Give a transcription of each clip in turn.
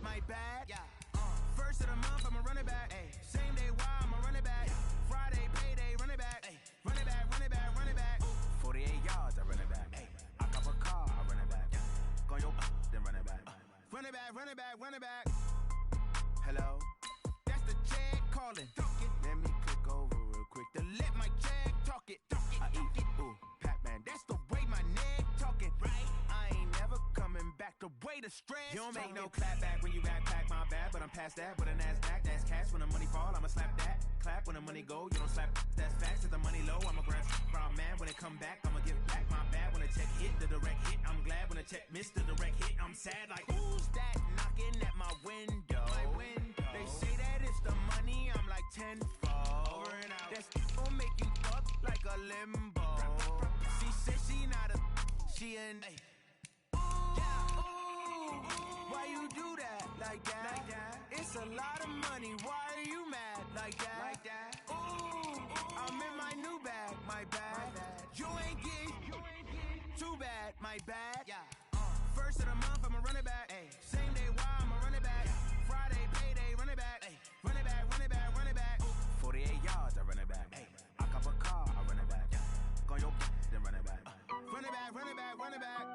my bad. Yeah. First of the month, I'ma run it back. Ay. Same day, why I'ma run it back. Friday, payday, run it back. Ay. Run it back, run it back, run it back. 48 yards, I run it back. Ay. I cop a car, I run it back. Go your then run it back. Run it back, run it back, run it back. Hello, that's the check calling. Let me click over real quick to let my check talk it. I eat it, ooh, Pac-Man. That's the way my neck talking. Right, I ain't never coming back. The way the stress. You don't make no clap back when you backpack, my bad. But I'm past that. With a NASDAQ, that's cash. When the money fall, I'ma slap that. Clap when the money go, you don't slap. That's facts. If the money low, I'ma grab brown man. When it come back, I'ma give back my bad. When the check hit, the direct hit. I'm glad when the check missed the direct hit. I'm sad like who's that knocking at my window? They say that it's the money. I'm like tenfold. Over and out. That's gon' make you fuck like a limbo. She said she not a. She an. Why you do that like that? It's a lot of money. Why are you mad like that? Ooh, I'm in my new bag, my bad. You ain't getting too bad, my bad. First of the month, I'ma run it back. Ay. Same day, why I'ma run it back. Friday, payday, run it back. Ay. Run it back, run it back, run it back. 48 yards, I run it back. Ay. I cop a car, I run it back. Go your then run it back. Run it back, run it back, run it back.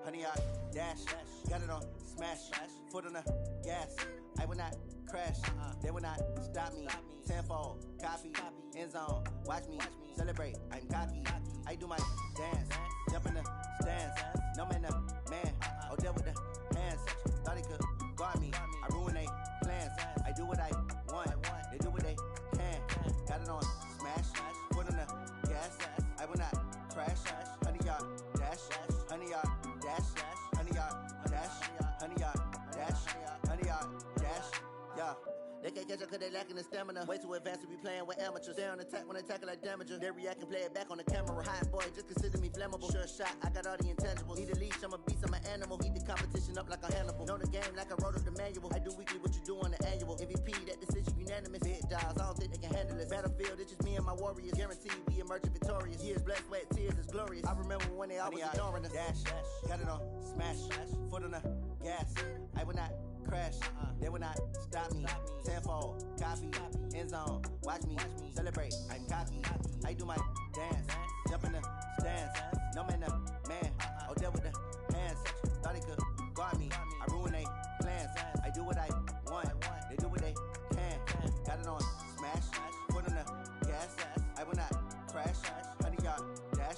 Honey, I dash, got it on smash, foot on the gas. I will not crash, they will not stop me. Tenfold, copy, end zone, watch me celebrate. I'm cocky, I do my dance, jump in the stands. No man, man, oh there with the hands. Thought he could guard me, I ruin they plans. I do what I want, they do what they can. Got it on smash, foot on the gas. I will not crash, honey, y'all dash, honey, y'all dash, honey, y'all dash, honey, y'all dash, honey, y'all dash, yeah. They can't catch up cause they lacking the stamina. Way too advanced to be playing with amateurs. They on attack when they tackle like damager. They react and play it back on the camera. Hot boy, just consider me flammable. Sure shot, I got all the intangibles. Need a leash, I'm a beast, I'm an animal. Heat the competition up like a Hannibal. Know the game like I wrote up the manual. I do weekly what you do on the annual. MVP, that decision unanimous. Big dials, I don't think they can handle it. Battlefield, it's just me and my warriors. Guaranteed we emerge victorious. Years, blood, sweat, tears, it's glorious. I remember when they always ignoring us. Dash, got it on smash, foot on the gas. I will not crash, they will not stop me. Tenfold, copy, end zone, watch me celebrate. I'm cocky, I do my dance, jump in the stands. No man, man, oh there with the hands. Thought he could guard me, I ruin they plans. I do what I want, they do what they can. Got it on smash, foot on the gas. I will not crash, honey y'all dash,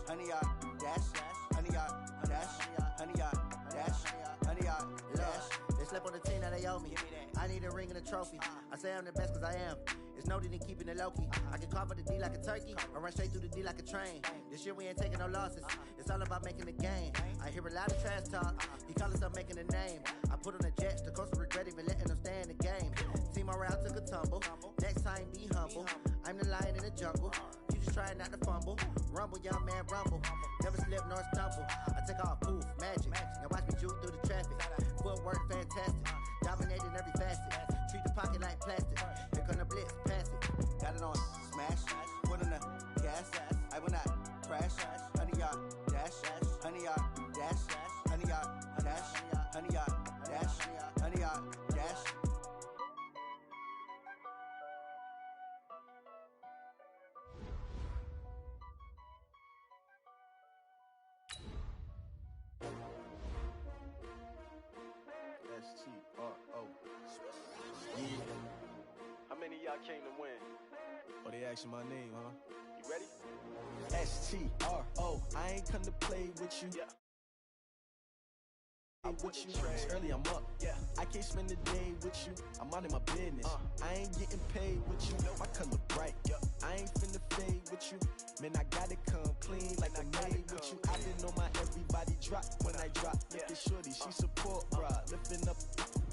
honey y'all dash, honey y'all dash, honey y'all dash, honey y'all dash. They slept on the team, now they owe me. I need a ring and a trophy. I say I'm the best cause I am. It's no need in keeping it low-key. I can carve up the D like a turkey, or run straight through the D like a train. This year we ain't taking no losses. It's all about making the game. I hear a lot of trash talk. He call himself making a name. I put on the Jets, the coach will regret even letting them stay in the game. Team morale took a tumble. Next time be humble. I'm the lion in the jungle. You just try not to fumble. Rumble, young man, rumble. Never slip nor stumble. I take off, poof, magic. Now watch me juke through the traffic. Footwork fantastic. Dominating every facet. Treat the pocket like plastic. Here come the blitz, pass it. Got it on smash, foot on the gas. I will not crash, honey y'all dash, honey y'all dash, honey y'all dash, honey y'all dash, honey y'all dash. S-T-R-O. Yeah. How many of y'all came to win? Oh, they asking my name, huh? You ready? S-T-R-O. I ain't come to play with you. Yeah. With you. It's early, I'm up. Yeah. I can't spend the day with you. I'm minding my business. I ain't getting paid with you. My color bright. I ain't finna fade with you. Man, I gotta come clean like I made with you. I been on my everybody drop when I drop. Look at shorty, she support, bruh. Lifting up,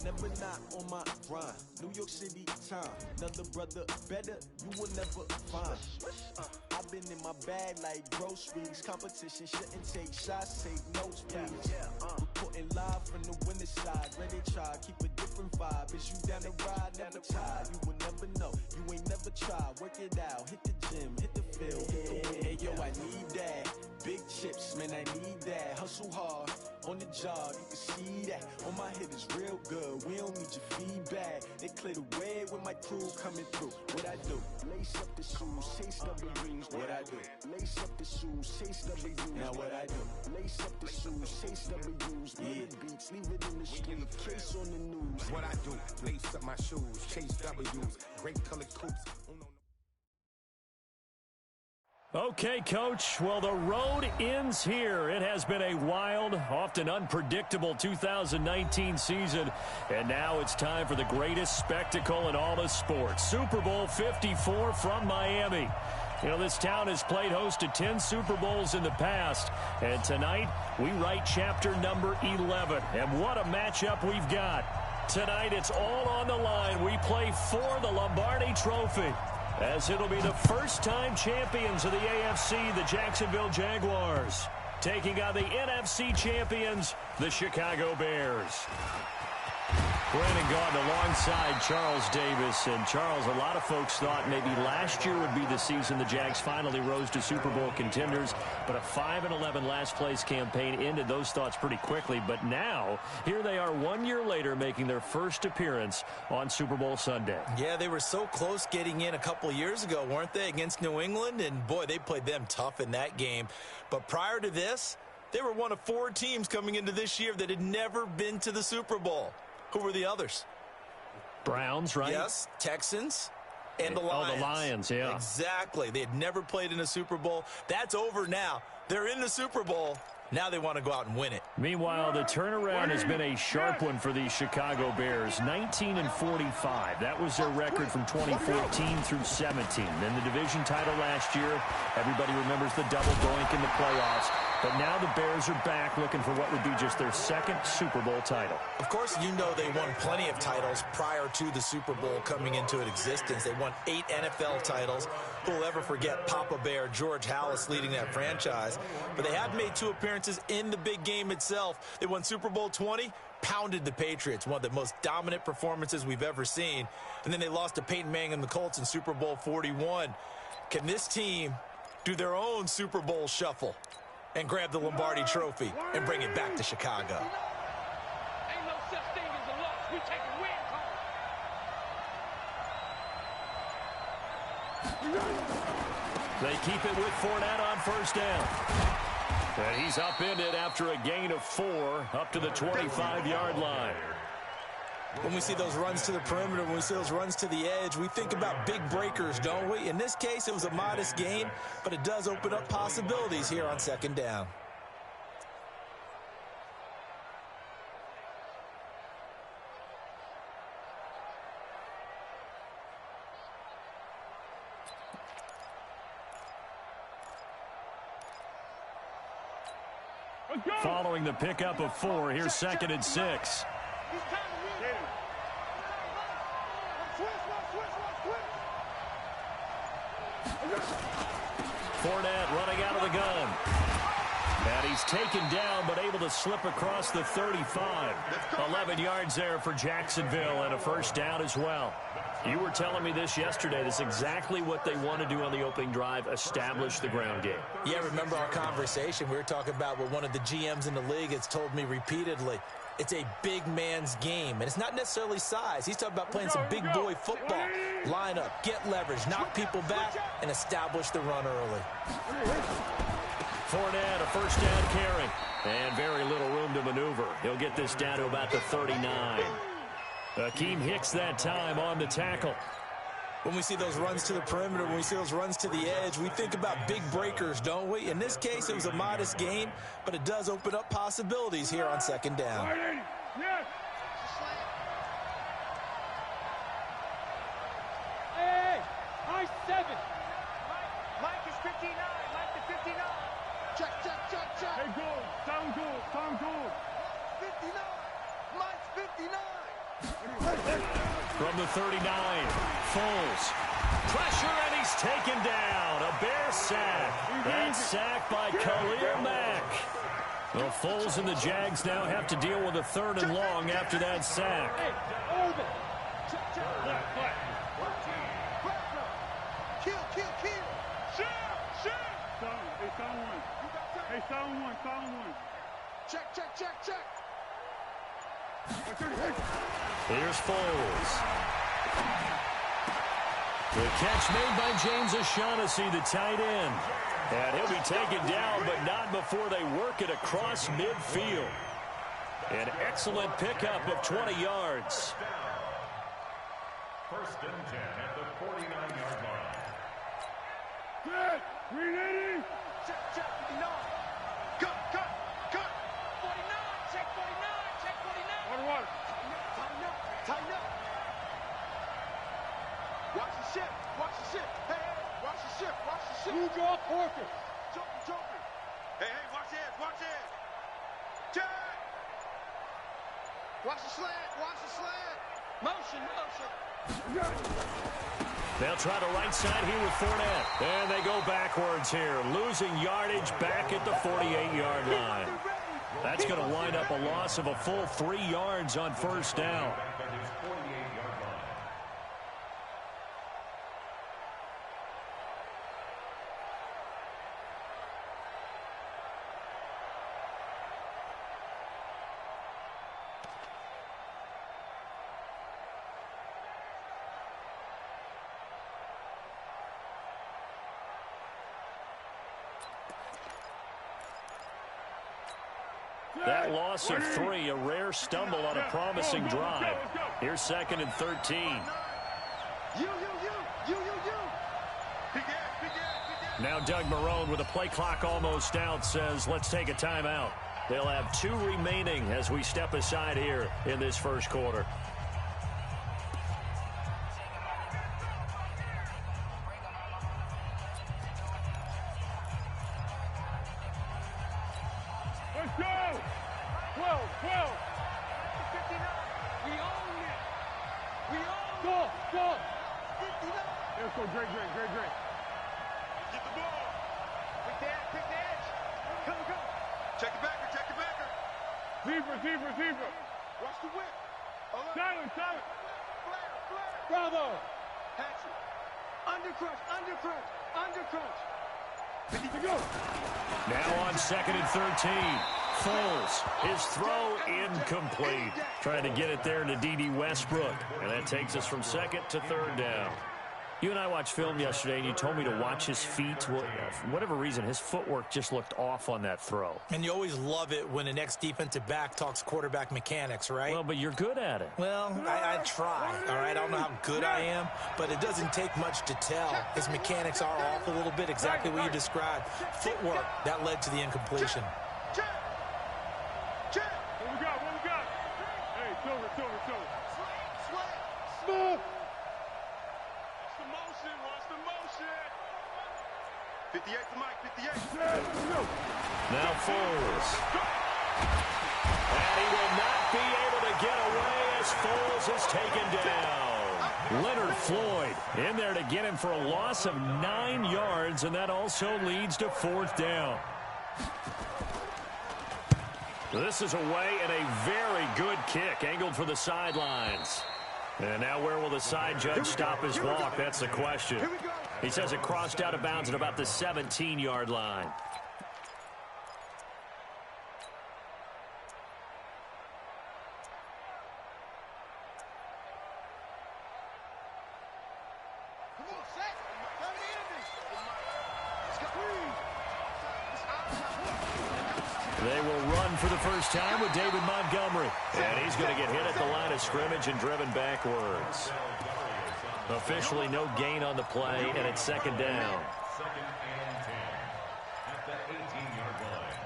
never but not on my grind. New York City time, another brother better, you will never find. I've been in my bag like groceries. Competition shouldn't take shots, take notes, please. Reporting live from the winning side. Ready to try, keep a different vibe. Is you down the ride, never tired. You will never know, you ain't never tried. Work it out, hit the gym, hit the field, hit the win. Hey yo, I need that. Big chips, man, I need that. Hustle hard, on the job, you can see that. On my hit is real good, we don't need your feedback. They clear the way with my crew coming through. What I do? Lace up the shoes, chase W's. What I do? Lace up the shoes, chase W's. Now what I do? Lace up the shoes, chase W's. Yeah. Beats, leave it in the street, case on the news. What I do? Lace up my shoes, chase W's. Great colored coupes. Okay, Coach. Well, the road ends here. It has been a wild, often unpredictable 2019 season. And now it's time for the greatest spectacle in all of sports. Super Bowl 54 from Miami. You know, this town has played host to 10 Super Bowls in the past. And tonight, we write chapter number 11. And what a matchup we've got. Tonight, it's all on the line. We play for the Lombardi Trophy, as it'll be the first-time champions of the AFC, the Jacksonville Jaguars, taking on the NFC champions, the Chicago Bears. Brandon Gaudin alongside Charles Davis. And Charles, a lot of folks thought maybe last year would be the season the Jags finally rose to Super Bowl contenders, but a 5-11 last-place campaign ended those thoughts pretty quickly. But now, here they are 1 year later making their first appearance on Super Bowl Sunday. Yeah, they were so close getting in a couple years ago, weren't they, against New England? And, boy, they played them tough in that game. But prior to this, they were one of 4 teams coming into this year that had never been to the Super Bowl. Who were the others? Browns, right? Yes, Texans and the Lions. Oh, the Lions, yeah. Exactly. They had never played in a Super Bowl. That's over now. They're in the Super Bowl. Now they want to go out and win it. Meanwhile, the turnaround has been a sharp one for these Chicago Bears. 19-45. That was their record from 2014 through 17. Then the division title last year. Everybody remembers the double doink in the playoffs. But now the Bears are back looking for what would be just their second Super Bowl title. Of course, you know they won plenty of titles prior to the Super Bowl coming into existence. They won 8 NFL titles. Who will ever forget Papa Bear, George Halas leading that franchise? But they have made 2 appearances in the big game itself. They won Super Bowl 20, pounded the Patriots, one of the most dominant performances we've ever seen. And then they lost to Peyton Manning and the Colts in Super Bowl 41. Can this team do their own Super Bowl shuffle and grab the Lombardi Trophy and bring it back to Chicago? Ain't no such thing as a loss. We take a win home. They keep it with Fournette on first down. And he's upended after a gain of 4 up to the 25-yard line. When we see those runs to the perimeter, when we see those runs to the edge, we think about big breakers, don't we? In this case, it was a modest gain, but it does open up possibilities here on second down. Following the pickup of 4, here's 2nd and 6. Fournette running out of the gun. And he's taken down, but able to slip across the 35. 11 yards there for Jacksonville, and a first down as well. You were telling me this yesterday. This is exactly what they want to do on the opening drive, establish the ground game. Yeah, remember our conversation. We were talking about what one of the GMs in the league has told me repeatedly. It's a big man's game, and it's not necessarily size. He's talking about playing some big boy football. Line up, get leverage, knock people back, and establish the run early. Fournette, a first down carry, and very little room to maneuver. He'll get this down to about the 39. Akeem Hicks that time on the tackle. When we see those runs to the perimeter, when we see those runs to the edge, we think about big breakers, don't we? In this case, it was a modest gain, but it does open up possibilities here on second down. Hey, high 7. Mike is 59. Mike is 59. Check. Hey, good. Sound good. 59. Mike's 59. From the 39, Foles. Pressure, and he's taken down. A Bear sack. That sack by Khalil Mack. Well, Foles and the Jags now have to deal with a 3rd and long after that sack. Check. Here's Foles. The catch made by James O'Shaughnessy, the tight end. And he'll be taken down, but not before they work it across midfield. An excellent pickup of 20 yards. 1st and 10 at the 49-yard line. Good. 380. Check. 49. Cut. 49. Check 49. Water. Tighten up. Watch the ship. Hey, watch the ship. Move your quarter. Jumping. Hey, watch it. Check. Watch the slant. Motion. They'll try the right side here with Fournette. And they go backwards here, losing yardage back at the 48-yard line. That's going to wind up a loss of a full 3 yards on 1st down. That loss of 3, a rare stumble on a promising drive. Here's 2nd and 13. Now Doug Marrone, with a play clock almost out, says let's take a timeout. They'll have 2 remaining as we step aside here in this 1st quarter. Let's go! 12. 59. We own it. Go. 59. Let's go, Drake. Get the ball. Pick the edge. Go. Check the backer. Zebra. Watch the whip. Silent. Flare. Bravo. Hatchet. Undercrunch. Ready to go. Now on 2nd and 13. Foles, his throw incomplete. Trying to get it there to D.D. Westbrook. And that takes us from 2nd to 3rd down. You and I watched film yesterday, and you told me to watch his feet. Well, for whatever reason, his footwork just looked off on that throw. And you always love it when an ex-defensive back talks quarterback mechanics, right? Well, but you're good at it. Well, I try, all right? I don't know how good I am, but it doesn't take much to tell. His mechanics are off a little bit, exactly what you described. Footwork, that led to the incompletion. Check. What we got? Hey, Silver. Smooth. What's the motion? 58 to Mike, 58. Now Foles. And he will not be able to get away as Foles is taken down. Leonard Floyd in there to get him for a loss of 9 yards, and that also leads to 4th down. This is away and a very good kick, angled for the sidelines. And now where will the side judge stop his walk? That's the question. He says it crossed out of bounds at about the 17-yard line. They will run for the first time with David Montgomery. And he's going to get hit at the line of scrimmage and driven backwards. Officially no gain on the play, and it's 2nd down. 2nd and 10 at the 18-yard line.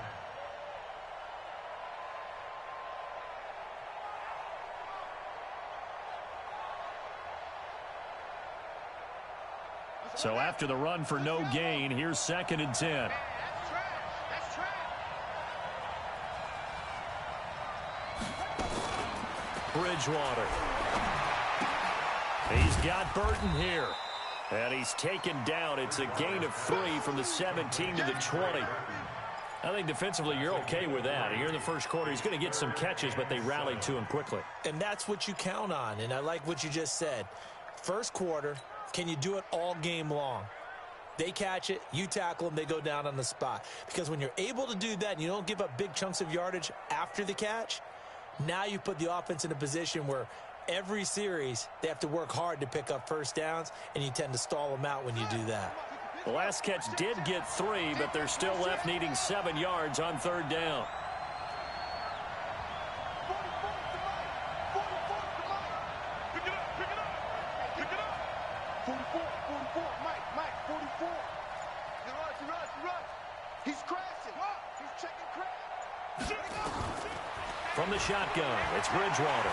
So after the run for no gain, here's 2nd and 10. Bridgewater. He's got Burton here. And he's taken down. It's a gain of 3 from the 17 to the 20. I think defensively you're okay with that. Here in the first quarter, he's going to get some catches, but they rallied to him quickly. And that's what you count on, and I like what you just said. First quarter, can you do it all game long? They catch it, you tackle them, they go down on the spot. Because when you're able to do that and you don't give up big chunks of yardage after the catch, now you put the offense in a position where every series they have to work hard to pick up first downs, and you tend to stall them out when you do that. The last catch did get 3, but they're still left needing 7 yards on third down. From the shotgun, it's Bridgewater.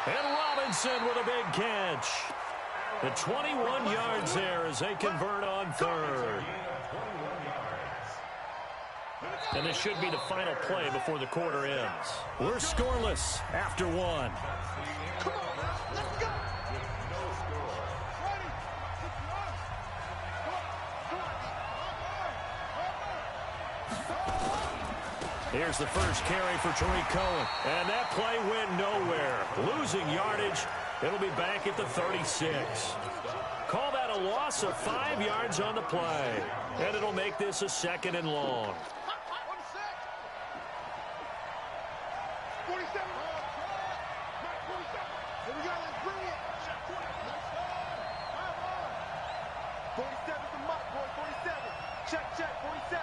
And Robinson with a big catch. The 21 yards there as they convert on third. And this should be the final play before the quarter ends. We're scoreless after 1. Come on, let's go. No score. Ready. Here's the first carry for Tariq Cohen. And that play went nowhere. Losing yardage. It'll be back at the 36. Call that a loss of 5 yards on the play. And it'll make this a 2nd and long. 47. Here we go. Let's bring it. 47 to Mike, boy. 47. Check. 47.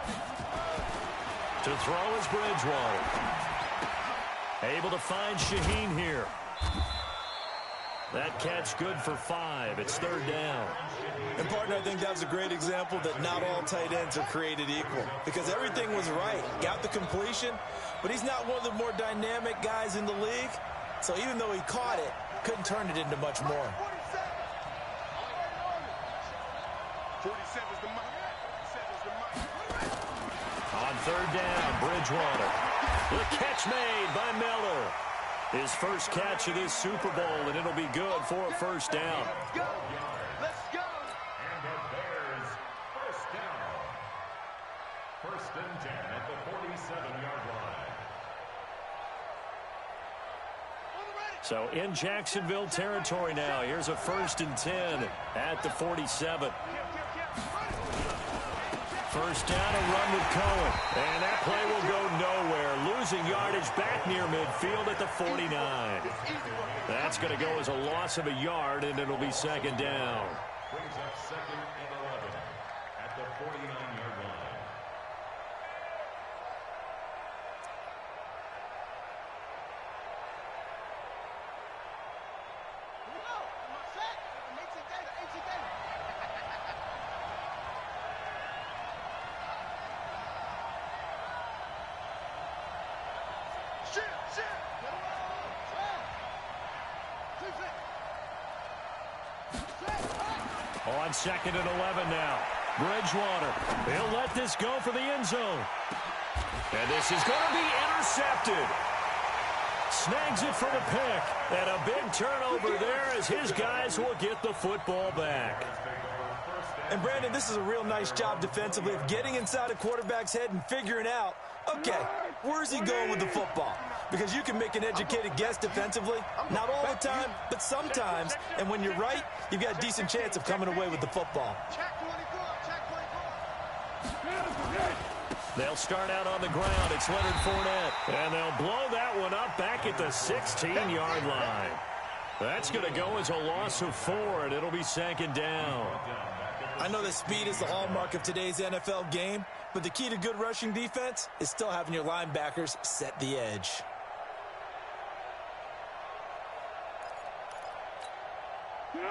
To throw is Bridgewater. Able to find Shaheen here. That catch good for 5. It's third down. And, partner, I think that was a great example that not all tight ends are created equal. Because everything was right. Got the completion, but he's not one of the more dynamic guys in the league. So even though he caught it, couldn't turn it into much more. 47 is the mic. 47 is the mic. On third down, Bridgewater. The catch made by Miller. His first catch of this Super Bowl, and it'll be good for a first down. Let's go. Let's go. And the Bears first down. 1st and 10 at the 47-yard line. So in Jacksonville territory now. Here's a 1st and 10 at the 47. First down, a run with Cohen. And that play will go nowhere. Losing yardage back near midfield at the 49. That's going to go as a loss of a yard, and it'll be 2nd down. Brings up 2nd and 11 at the 49-yard line. On 2nd and 11 now. Bridgewater. He'll let this go for the end zone. And this is going to be intercepted. Snags it for the pick. And a big turnover there as his guys will get the football back. And, Brandon, this is a real nice job defensively of getting inside a quarterback's head and figuring out, okay, where's he going with the football? Because you can make an educated guess defensively, not all the time, but sometimes. And when you're right, you've got a decent chance of coming away with the football. They'll start out on the ground. It's Leonard Fournette. And they'll blow that one up back at the 16-yard line. That's going to go as a loss of 4, and it'll be 2nd down. I know that speed is the hallmark of today's NFL game, but the key to good rushing defense is still having your linebackers set the edge.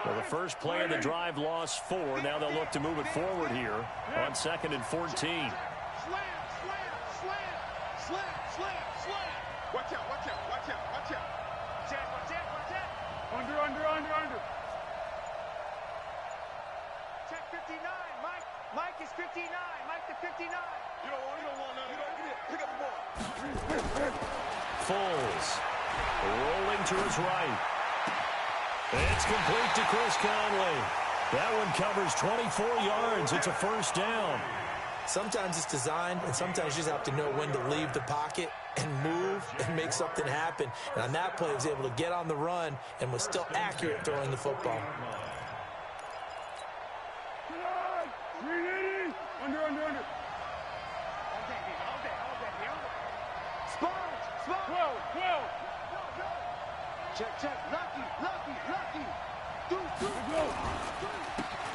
Well, the first play of the drive lost 4. Now they'll look to move it forward here on 2nd and 14. Slam. Watch out. Under. Check 59, Mike. Mike is 59. Mike the 59. You don't want none of that. Pick up the ball. Foles rolling to his right. It's complete to Chris Conley. That one covers 24 yards. It's a first down. Sometimes it's designed, and sometimes you just have to know when to leave the pocket and move and make something happen. And on that play, he was able to get on the run and was still accurate throwing the football. Under. Spot. 12. Check. Lucky.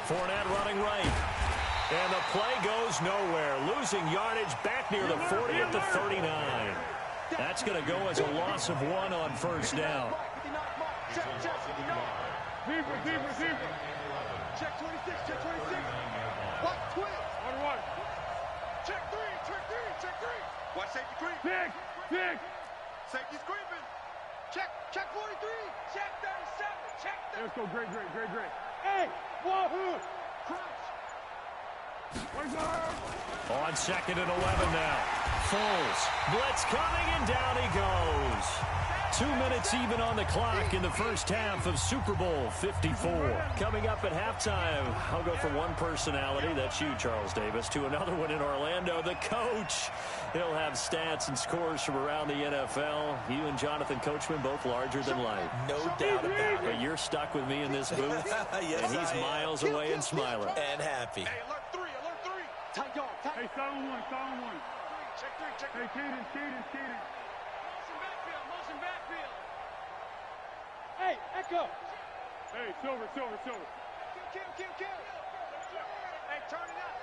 Fournette running right. And the play goes nowhere. Losing yardage back near the 40 at the 39. That's going to go as a loss of 1 on first down. Check. Deeper. Check 26. Watch twist. On. Check 3. Watch safety creep. Big. Safety's creeping. Check 43. Check 37. Check 30. Let's go. Great. Hey, wahoo. Crouch. On 2nd and 11 now. Foles. Blitz coming, and down he goes. 2 minutes even on the clock in the first half of Super Bowl 54. Coming up at halftime, I'll go from one personality, that's you, Charles Davis, to another one in Orlando, the coach. He'll have stats and scores from around the NFL. You and Jonathan Coachman, both larger than life. No doubt about it. But you're stuck with me in this booth, yes, and he's miles away and smiling. And happy. Hey, alert 3. Tight dog. Hey, silent one. Check 3. Hey, cadence. Motion backfield. Hey, echo. Hey, silver. Kill. Hey, turn it up.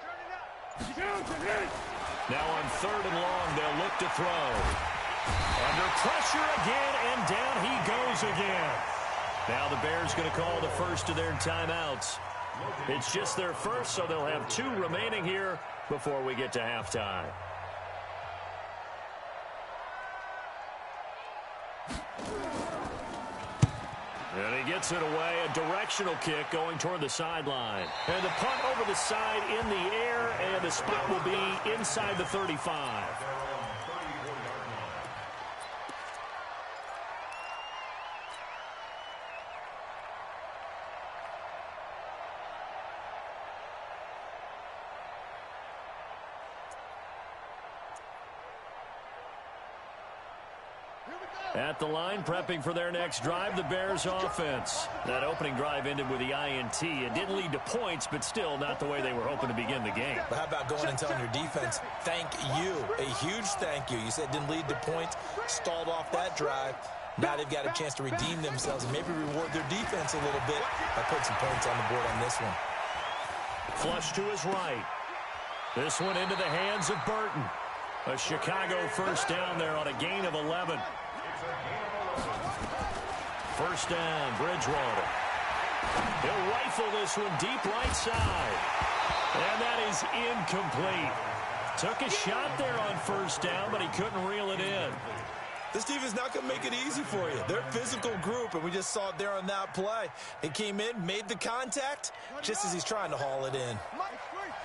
Now on 3rd and long, they'll look to throw. Under pressure again, and down he goes again. Now the Bears going to call the first of their timeouts. It's just their first, so they'll have 2 remaining here before we get to halftime. And he gets it away, a directional kick going toward the sideline. And the punt over the side in the air, and the spot will be inside the 35. At the line, prepping for their next drive, the Bears offense. That opening drive ended with the INT. It didn't lead to points, but still not the way they were hoping to begin the game. But how about going and telling your defense, thank you, a huge thank you. You said it didn't lead to points, stalled off that drive. Now they've got a chance to redeem themselves and maybe reward their defense a little bit by putting some points on the board on this one. Flush to his right. This one into the hands of Burton. A Chicago first down there on a gain of 11. First down, Bridgewater. He'll rifle this one deep right side. And that is incomplete. Took a shot there on first down, but he couldn't reel it in. This team is not going to make it easy for you. They're a physical group, and we just saw it there on that play. He came in, made the contact, just as he's trying to haul it in.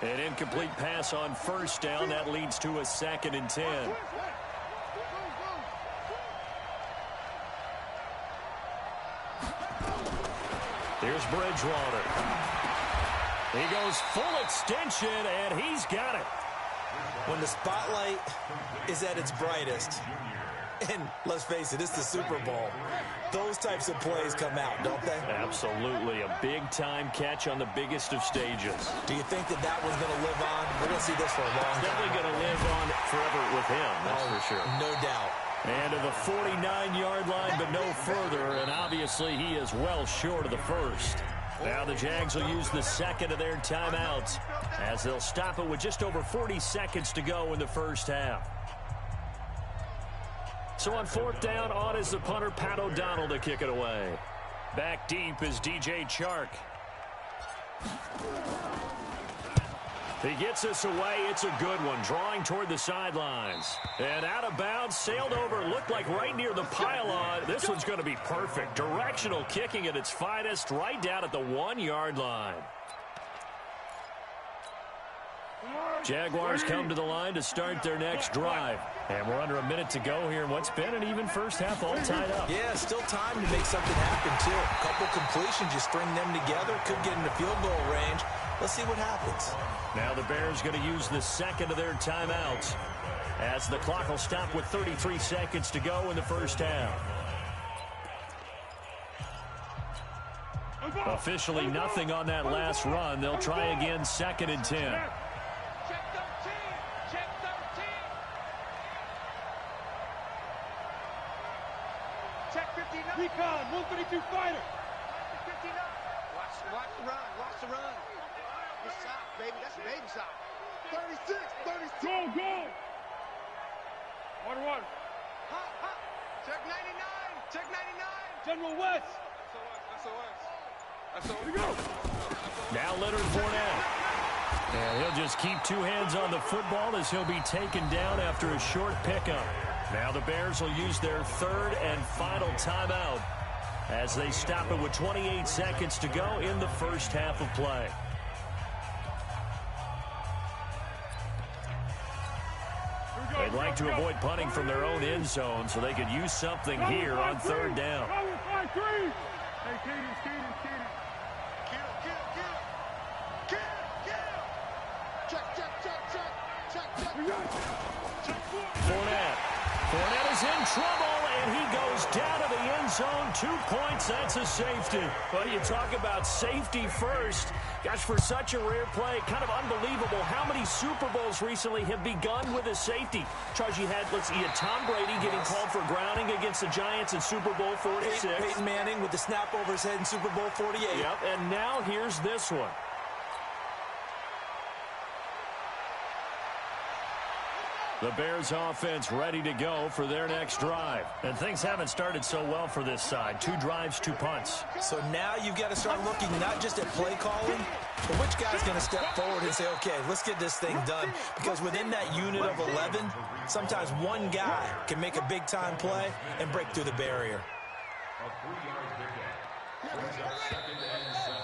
An incomplete pass on first down. That leads to a 2nd and 10. Here's Bridgewater. He goes full extension, and he's got it. When the spotlight is at its brightest, and let's face it, it's the Super Bowl, those types of plays come out, don't they? Absolutely. A big-time catch on the biggest of stages. Do you think that one's going to live on? We're going to see this for a long time. Definitely going to live on forever with him, that's for sure. No doubt. And to the 49-yard line, but no further, and obviously he is well short of the first. Now the Jags will use the 2nd of their timeouts as they'll stop it with just over 40 seconds to go in the first half. So on 4th down, on is the punter, Pat O'Donnell, to kick it away. Back deep is DJ Chark. He gets us away. It's a good one, drawing toward the sidelines. And out of bounds, sailed over, looked like right near the pylon. This one's going to be perfect. Directional kicking at its finest, right down at the 1-yard line. Jaguars come to the line to start their next drive. And we're under a minute to go here in what's been an even first half, all tied up. Yeah, still time to make something happen, too. A couple completions, you string them together, could get into field goal range. Let's see what happens. Now the Bears going to use the second of their timeouts as the clock will stop with 33 seconds to go in the first half. Officially nothing on that last run. They'll try again 2nd and 10. Check 13. Check 13. Check 59. Recon, 132 fighter. 59. Watch the run. Watch the run. Good shot, baby. That's a baby shot. 36. 36. Go. Water. Hot. Check 99. Check 99. General West. Now Leonard Fournette. And he'll just keep two hands on the football as he'll be taken down after a short pickup. Now the Bears will use their third and final timeout as they stop it with 28 seconds to go in the first half of play. They'd like to avoid punting from their own end zone so they could use something here on third down. Hey, Kaden. Check. Fournette is in trouble, and he goes down to the end zone. 2 points, that's a safety. Well, you talk about safety first. Gosh, for such a rare play, kind of unbelievable how many Super Bowls recently have begun with a safety. Charles, you had Tom Brady getting called for grounding against the Giants in Super Bowl 46. Peyton Manning with the snap over his head in Super Bowl 48. Yep, and now here's this one. The Bears offense ready to go for their next drive. And things haven't started so well for this side. 2 drives, 2 punts. So now you've got to start looking not just at play calling, but which guy's going to step forward and say, okay, let's get this thing done. Because within that unit of 11, sometimes one guy can make a big-time play and break through the barrier. A 3-yard pickup. Brings up 2nd and 7.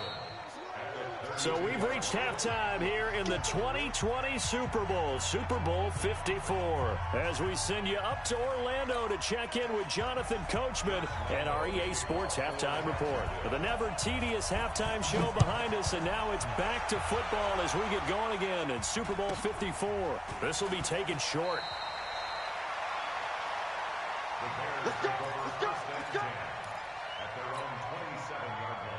So we've reached halftime here in the 2020 Super Bowl, Super Bowl 54. As we send you up to Orlando to check in with Jonathan Coachman and our EA Sports Halftime Report. The never tedious halftime show behind us, and now it's back to football as we get going again in Super Bowl 54. This will be taken short. Let's go. At their own 27-yard line.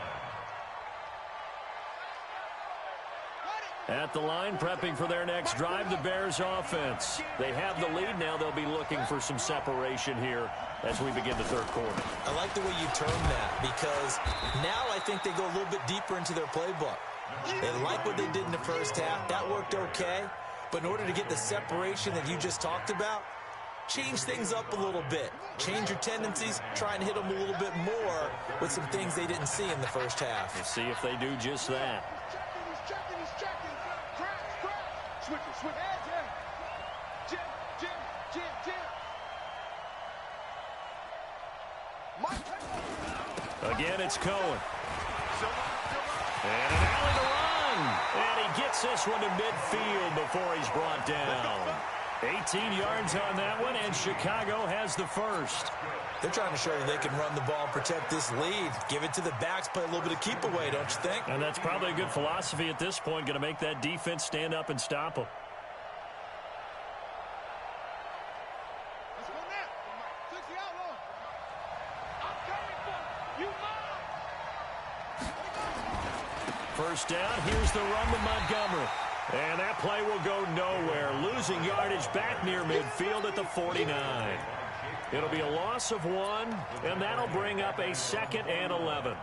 At the line, prepping for their next drive, the Bears offense. They have the lead. Now they'll be looking for some separation here as we begin the third quarter. I like the way you term that because now I think they go a little bit deeper into their playbook. They like what they did in the first half. That worked okay. But in order to get the separation that you just talked about, change things up a little bit. Change your tendencies. Try and hit them a little bit more with some things they didn't see in the first half. Let's see if they do just that. Switch. Jim. Again, it's Cohen. And an alley to run. And he gets this one to midfield before he's brought down. 18 yards on that one, and Chicago has the first. They're trying to show that they can run the ball and protect this lead. Give it to the backs, play a little bit of keep away, don't you think? And that's probably a good philosophy at this point, going to make that defense stand up and stop them. First down, here's the run to Montgomery. And that play will go nowhere. Losing yardage back near midfield at the 49. It'll be a loss of 1, and that'll bring up a 2nd and 11.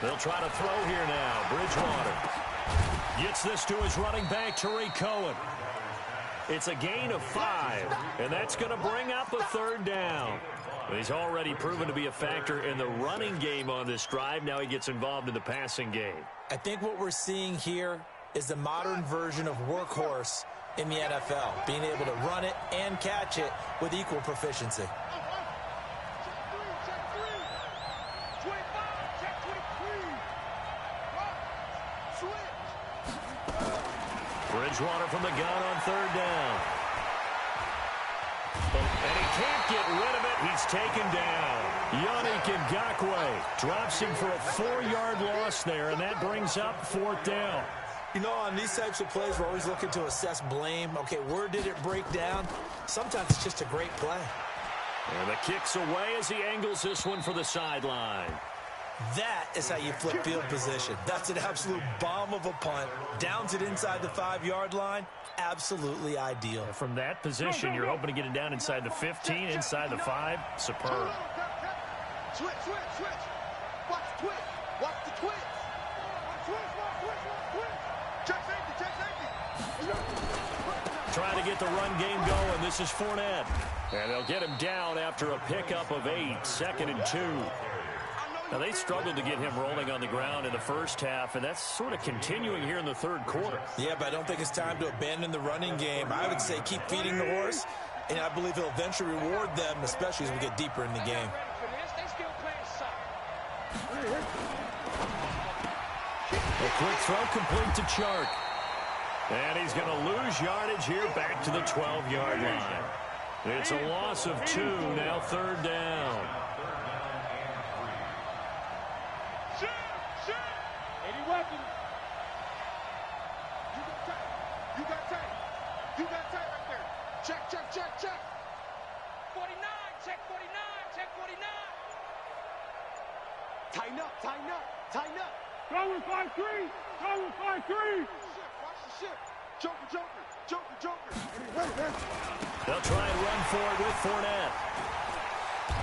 They'll try to throw here now. Bridgewater gets this to his running back, Tariq Cohen. It's a gain of 5, and that's going to bring up a 3rd down. He's already proven to be a factor in the running game on this drive. Now he gets involved in the passing game. I think what we're seeing here is the modern version of workhorse in the NFL, being able to run it and catch it with equal proficiency. Bridgewater from the gun on third down. And he can't get rid of it. He's taken down. Yannick Ngakoue drops him for a 4-yard loss there, and that brings up fourth down. You know, on these types of plays, we're always looking to assess blame. Okay, where did it break down? Sometimes it's just a great play. And the kick's away as he angles this one for the sideline. That is how you flip field position. That's an absolute bomb of a punt. Downs it inside the 5-yard line. Absolutely ideal. From that position, you're hoping to get it down inside the 15, inside the 5. Superb. Switch. Watch the twitch. Watch the twitch. Check safety. Trying to get the run game going. This is Fournette. And they'll get him down after a pickup of 8. 2nd and 2. Now, they struggled to get him rolling on the ground in the first half, and that's sort of continuing here in the third quarter. Yeah, but I don't think it's time to abandon the running game. I would say keep feeding the horse, and I believe he'll eventually reward them, especially as we get deeper in the game. A quick throw complete to Chark. And he's going to lose yardage here back to the 12-yard line. It's a loss of 2, now third down. You got tight right there. Check. 49, check 49. Tighten up. Go with 5-3. Watch the shit. Joker. They'll try and run for it with Fournette.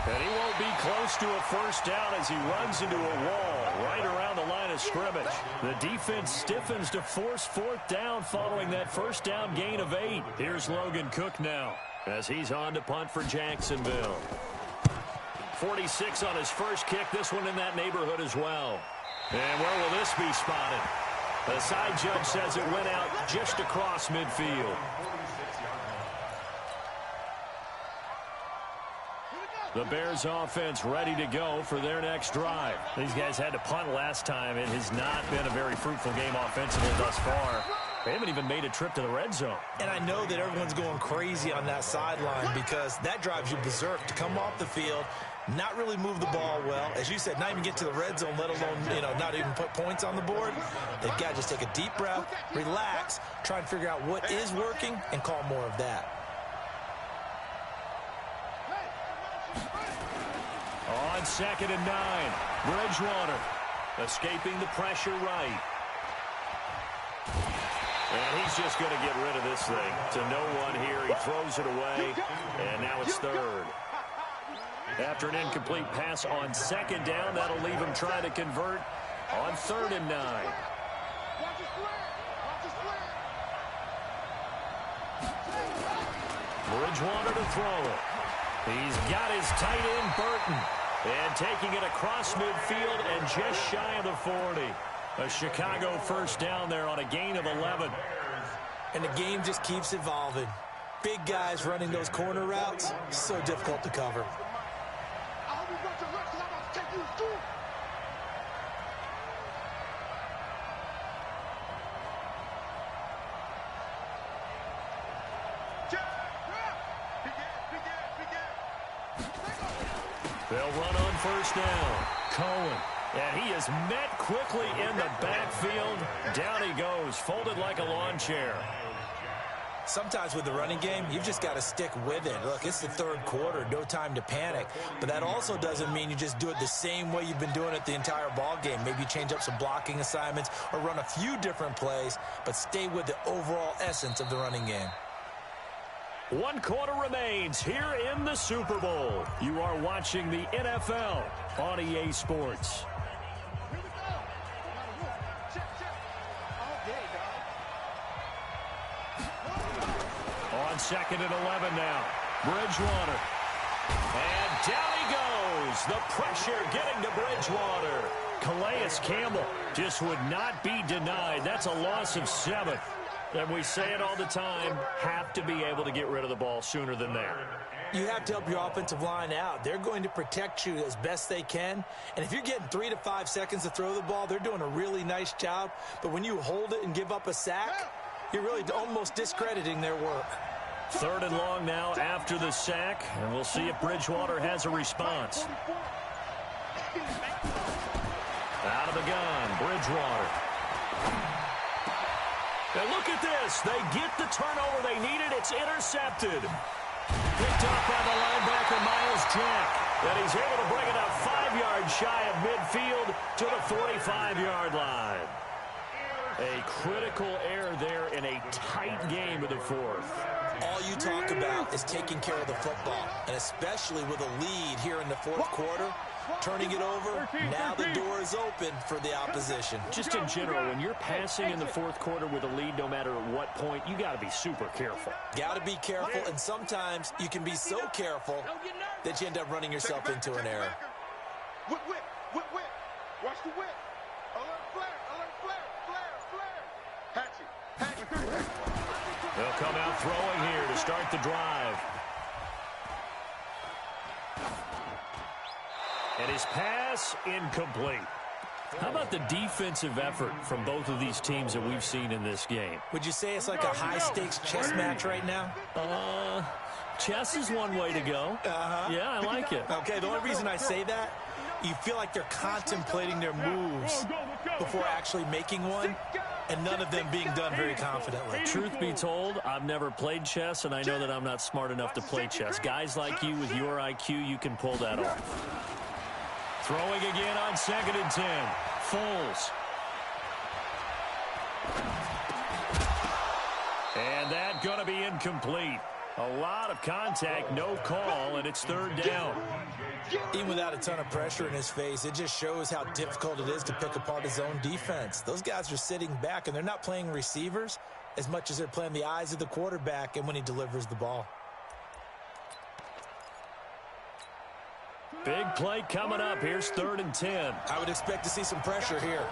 And he won't be close to a first down as he runs into a wall right around the line of scrimmage. The defense stiffens to force fourth down following that first down gain of 8. Here's Logan Cook now as he's on to punt for Jacksonville. 46 on his first kick. This one in that neighborhood as well. And where will this be spotted? The side judge says it went out just across midfield. The Bears offense ready to go for their next drive. These guys had to punt last time. It has not been a very fruitful game offensively thus far. They haven't even made a trip to the red zone. And I know that everyone's going crazy on that sideline because that drives you berserk to come off the field, not really move the ball well. As you said, not even get to the red zone, let alone, not even put points on the board. They've got to just take a deep breath, relax, try and figure out what is working, and call more of that. On 2nd and 9, Bridgewater escaping the pressure right. And he's just going to get rid of this thing to no one here. He throws it away, and now it's third. After an incomplete pass on 2nd down, that'll leave him trying to convert on 3rd and 9. Bridgewater to throw it. He's got his tight end, Burton. And taking it across midfield and just shy of the 40. A Chicago first down there on a gain of 11. And the game just keeps evolving. Big guys running those corner routes, so difficult to cover. They'll run on first down. Cohen. And he is met quickly in the backfield. Down he goes, folded like a lawn chair. Sometimes with the running game, you've just got to stick with it. Look, it's the third quarter, no time to panic. But that also doesn't mean you just do it the same way you've been doing it the entire ball game. Maybe change up some blocking assignments or run a few different plays, but stay with the overall essence of the running game. 1 quarter remains here in the Super Bowl. You are watching the NFL on EA Sports. On 2nd and 11 now. Bridgewater. And down he goes. The pressure getting to Bridgewater. Calais Campbell just would not be denied. That's a loss of 7. And we say it all the time, have to be able to get rid of the ball sooner than that. You have to help your offensive line out. They're going to protect you as best they can. And if you're getting 3 to 5 seconds to throw the ball, they're doing a really nice job. But when you hold it and give up a sack, you're really almost discrediting their work. 3rd and long now after the sack, and we'll see if Bridgewater has a response. Out of the gun, Bridgewater. And look at this. They get the turnover they needed. It's intercepted. Picked up by the linebacker, Miles Jack. And he's able to bring it up 5 yards shy of midfield to the 45-yard line. A critical error there in a tight game of the 4th. All you talk about is taking care of the football, and especially with a lead here in the 4th quarter, turning it over, now the door is open for the opposition. Just in general, when you're passing in the 4th quarter with a lead, no matter at what point, you got to be super careful. Got to be careful, and sometimes you can be so careful that you end up running yourself into an error. Whip. Watch the whip. Alert flare. Hatchet. They'll come out throwing here to start the drive. And his pass incomplete. How about the defensive effort from both of these teams that we've seen in this game? Would you say it's like a high-stakes chess match right now? Chess is one way to go. Yeah, I like it. Okay, the only reason I say that, you feel like they're contemplating their moves before actually making one, and none of them being done very confidently. Truth be told, I've never played chess, and I know that I'm not smart enough to play chess. Guys like you with your IQ, you can pull that off. Throwing again on 2nd and 10. Foles. And that going to be incomplete. A lot of contact, no call, and it's 3rd down. Even without a ton of pressure in his face, it just shows how difficult it is to pick apart his own defense. Those guys are sitting back, and they're not playing receivers as much as they're playing the eyes of the quarterback and when he delivers the ball. Big play coming up. Here's 3rd and 10. I would expect to see some pressure here.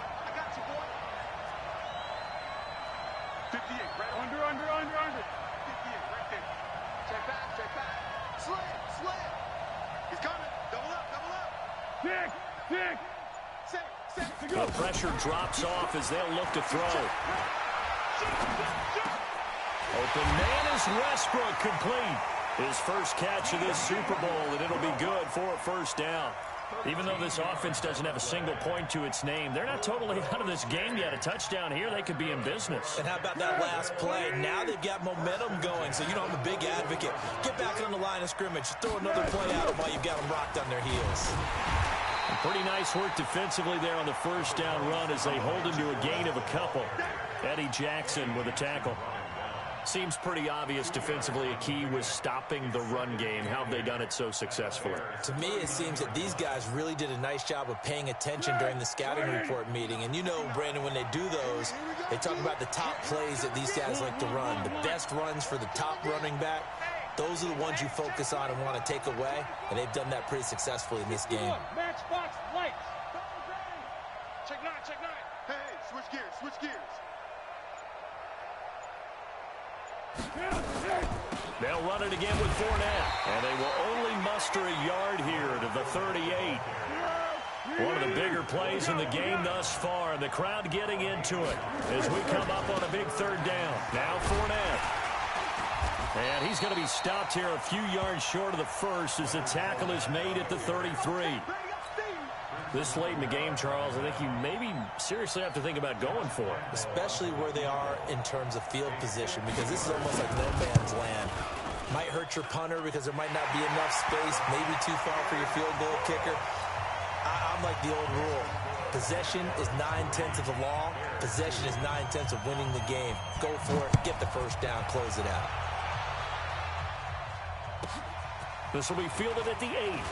58, right under. 58, right there. Check back. Slant. He's coming. Double up. Six. The pressure drops off as they'll look to throw. Open man is Westbrook, complete. His first catch of this Super Bowl, and it'll be good for a 1st down. Even though this offense doesn't have a single point to its name, they're not totally out of this game yet. A touchdown here, they could be in business. And how about that last play? Now they've got momentum going, so you know I'm a big advocate. Get back on the line of scrimmage. Throw another play at them while you've got them rocked on their heels. And pretty nice work defensively there on the 1st down run as they hold him to a gain of a couple. Eddie Jackson with a tackle. Seems pretty obvious defensively a key was stopping the run game. How have they done it so successfully? To me, it seems that these guys really did a nice job of paying attention during the scouting report meeting. And you know, Brandon, when they do those, they talk about the top plays that these guys like to run. The best runs for the top running back, those are the ones you focus on and want to take away. And they've done that pretty successfully in this game. Matchbox lights. Check 9. Hey, switch gears. They'll run it again with Fournette, and they will only muster a yard here to the 38. One of the bigger plays in the game thus far, and the crowd getting into it as we come up on a big 3rd down. Now Fournette. And he's going to be stopped here a few yards short of the 1st as the tackle is made at the 33. This late in the game, Charles, I think you maybe seriously have to think about going for it. Especially where they are in terms of field position, because this is almost like no man's land. Might hurt your punter because there might not be enough space, maybe too far for your field goal kicker. I'm like the old rule. Possession is 9/10 of the law. Possession is 9/10 of winning the game. Go for it, get the 1st down, close it out. This will be fielded at the 8.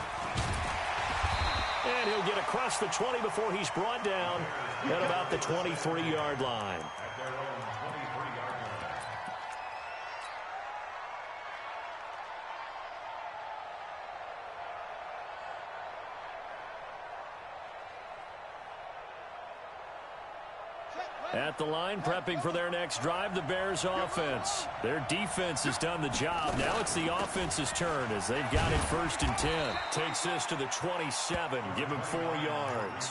And he'll get across the 20 before he's brought down at about the 23-yard line. At the line, prepping for their next drive, the Bears offense. Their defense has done the job. Now it's the offense's turn as they've got it 1st and 10. Takes this to the 27, give him 4 yards.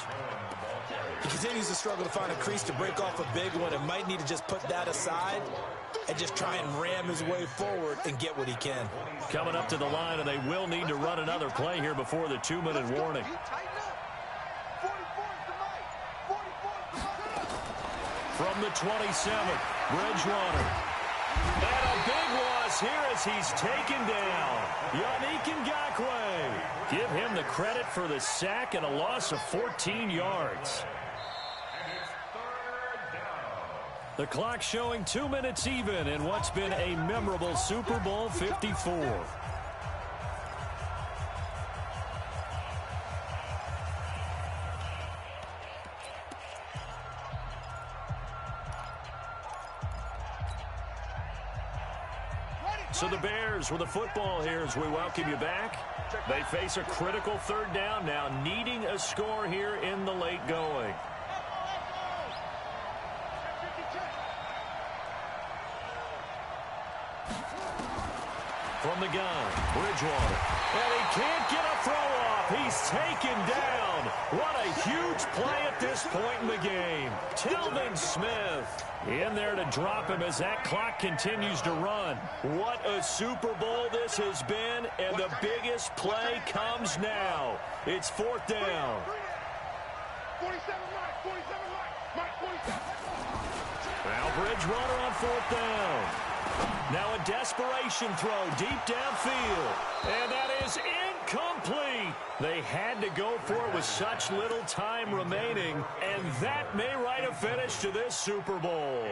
He continues to struggle to find a crease to break off a big one and might need to just put that aside and just try and ram his way forward and get what he can. Coming up to the line, and they will need to run another play here before the 2-minute warning. From the 27, Bridgewater. And a big loss here as he's taken down. Yannick Ngakoue. Give him the credit for the sack and a loss of 14 yards. The clock showing 2 minutes even in what's been a memorable Super Bowl 54. So the Bears with the football here as we welcome you back. They face a critical 3rd down now, needing a score here in the late going. From the gun, Bridgewater. And he can't get a throw off. He's taken down. What a huge play at this point in the game. Telvin Smith in there to drop him as that clock continues to run. What a Super Bowl this has been, and the biggest play comes now. It's 4th down. 47 right, 47. Now Bridgewater on 4th down. Now a desperation throw deep downfield. And that is incomplete. They had to go for it with such little time remaining. And that may write a finish to this Super Bowl.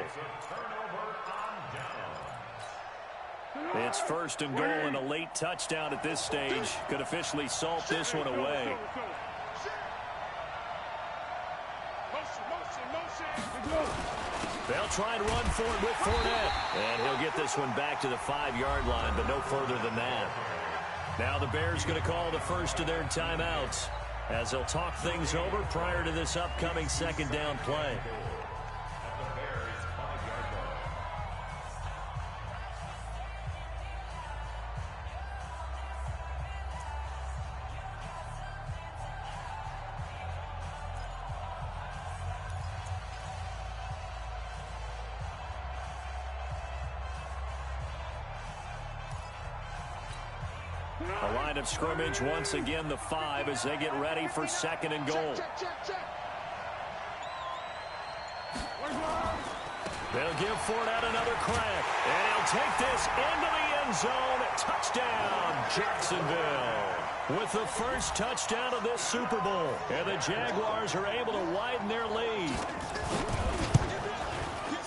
It's 1st and goal and a late touchdown at this stage. Could officially salt this one away. They'll try and run for it with Fournette. And he'll get this one back to the 5-yard line, but no further than that. Now the Bears going to call the first of their timeouts as they'll talk things over prior to this upcoming 2nd down play. A line of scrimmage once again, the 5 as they get ready for 2nd and goal. They'll give Fournette another crack, and he'll take this into the end zone. Touchdown, Jacksonville. With the first touchdown of this Super Bowl, and the Jaguars are able to widen their lead.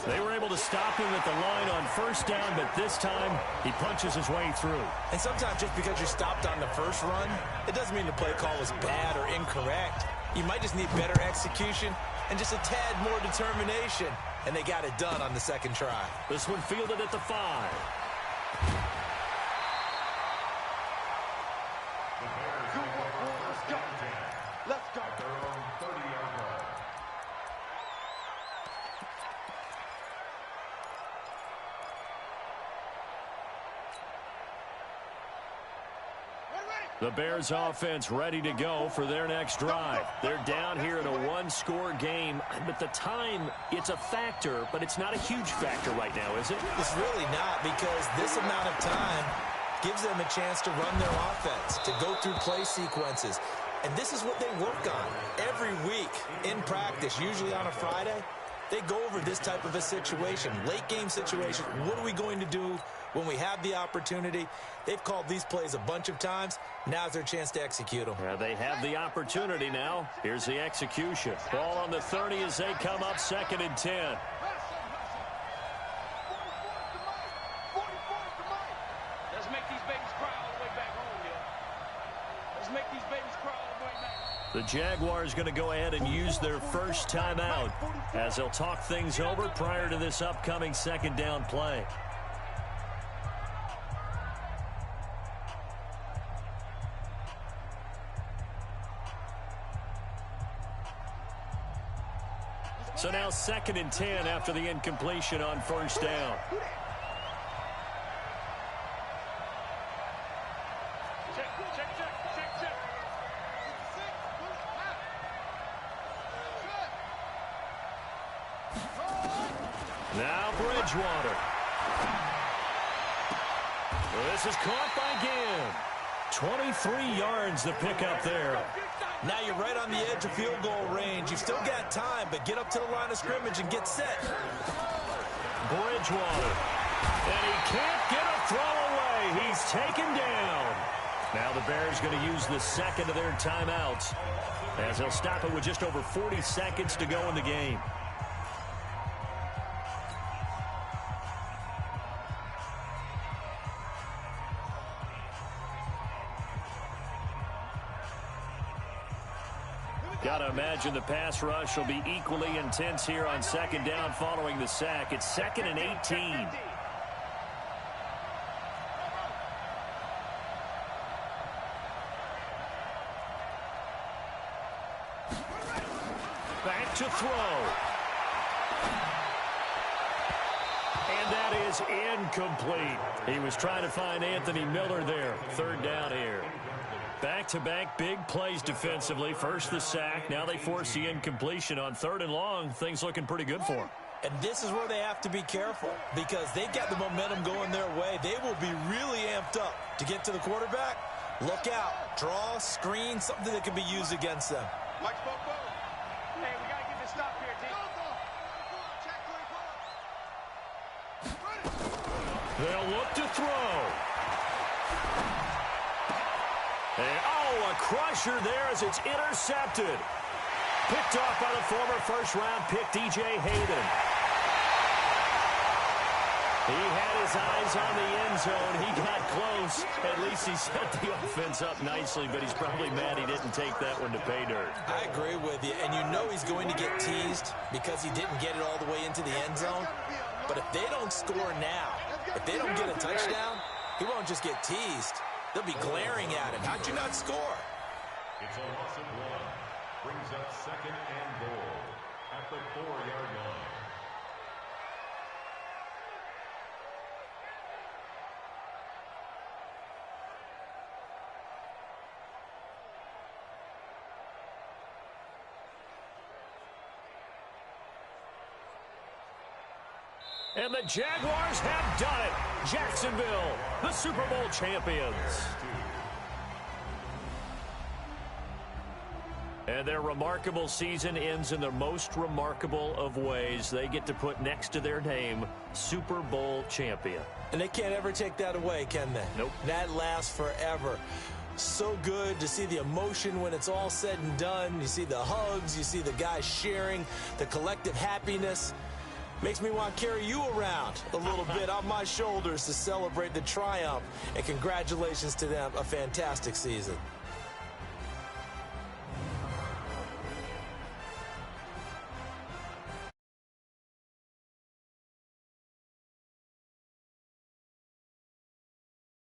They were able to stop him at the line on 1st down, but this time he punches his way through. And sometimes just because you're stopped on the first run, it doesn't mean the play call was bad or incorrect. You might just need better execution and just a tad more determination. And they got it done on the 2nd try. This one fielded at the 5. Let's go. The Bears offense ready to go for their next drive. They're down here in a 1-score game, but the time, it's a factor, but it's not a huge factor right now, is it? It's really not, because this amount of time gives them a chance to run their offense, to go through play sequences. And this is what they work on every week in practice, usually on a Friday. They go over this type of a situation, late game situation. What are we going to do when we have the opportunity? They've called these plays a bunch of times. Now's their chance to execute them. They have the opportunity now. Here's the execution. Ball on the 30 as they come up 2nd and 10. Let's make these babies cry all the way back home, yo. Let's make these babies cry all the way back. The Jaguars going to go ahead and use their first timeout as they'll talk things over prior to this upcoming 2nd down play. So now 2nd and 10 after the incompletion on first down. Now Bridgewater. This is caught by Ginn. 23 yards to pick up there. Now you're right on the edge of field goal range. You've still got time, but get up to the line of scrimmage and get set. Bridgewater. And he can't get a throw away. He's taken down. Now the Bears going to use the second of their timeouts as they'll stop it with just over 40 seconds to go in the game. Got to imagine the pass rush will be equally intense here on 2nd down following the sack. It's 2nd and 18. Back to throw. And that is incomplete. He was trying to find Anthony Miller there. 3rd down here. Back-to-back big plays defensively. First the sack. Now they force the incompletion on 3rd and long. Things looking pretty good for them. And this is where they have to be careful because they've got the momentum going their way. They will be really amped up to get to the quarterback. Look out. Draw, screen, something that can be used against them. Hey, we got to get this stop here, D. They'll look to throw. And, oh, a crusher there as it's intercepted. Picked off by the former first-round pick, DJ Hayden. He had his eyes on the end zone. He got close. At least he set the offense up nicely, but he's probably mad he didn't take that one to pay dirt. I agree with you, and you know he's going to get teased because he didn't get it all the way into the end zone. But if they don't score now, if they don't get a touchdown, he won't just get teased. They'll be glaring at him. How'd you not score? It's a loss of 1. Brings up 2nd and goal at the 4-yard line. And the Jaguars have done it. Jacksonville, the Super Bowl champions. And their remarkable season ends in the most remarkable of ways. They get to put next to their name, Super Bowl champion. And they can't ever take that away, can they? Nope. That lasts forever. So good to see the emotion when it's all said and done. You see the hugs, you see the guys sharing, the collective happiness. Makes me want to carry you around a little bit on my shoulders to celebrate the triumph. And congratulations to them, a fantastic season.